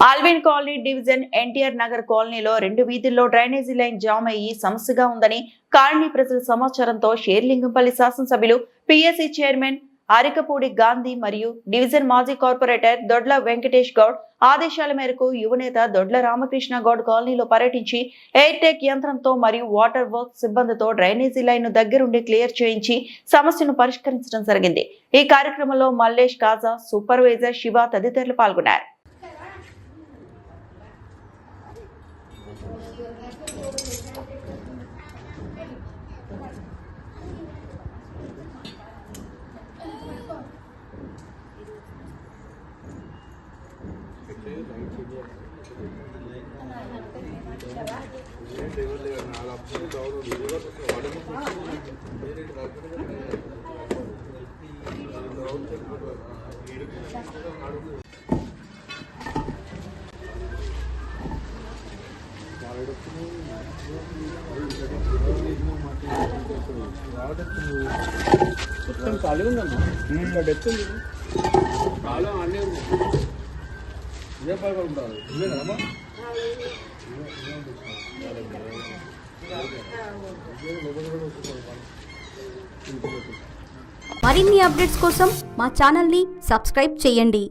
Alvin colony division NTR Nagar కాలనీలో 2 వీధుల్లో drainage line jam అయ్యి సమస్యగా ఉందని కాలనీ ప్రజల సమాచారంతో షేర్లింగంపల్లి శాసనసభ్యులు పిఎస్సి చైర్మన్ అరికపూడి గాంధీ మరియు డివిజన్ మాజీ కార్పొరేటర్ దొడ్ల వెంకటేష్ గౌడ్ ఆదేశాల మేరకు యువనేత దొడ్ల రామకృష్ణ గౌడ్ కాలనీలో పర్యటించి ఎయిర్టెక్ యంత్రంతో మరియు వాటర్ వర్క్ సిబ్బందితో డ్రైనేజీ లైన్ దగ్గరుండి క్లియర్ చేయించి సమస్యను పరిష్కరించడం జరిగింది. ఈ కార్యక్రమంలో మల్లేష్ కాజా, సూపర్వైజర్ శివ తదితరులు పాల్గొన్నారు. మొత్తం ఖాళీ ఉందమ్మా, ఇంకా డెత్ ఉంది, చాలా అన్నీ ఇదే పైగా ఉండాలి. ఇదే కదమ్మా. మరిన్ని అప్డేట్స్ కోసం మా ఛానల్ని సబ్స్క్రైబ్ చేయండి.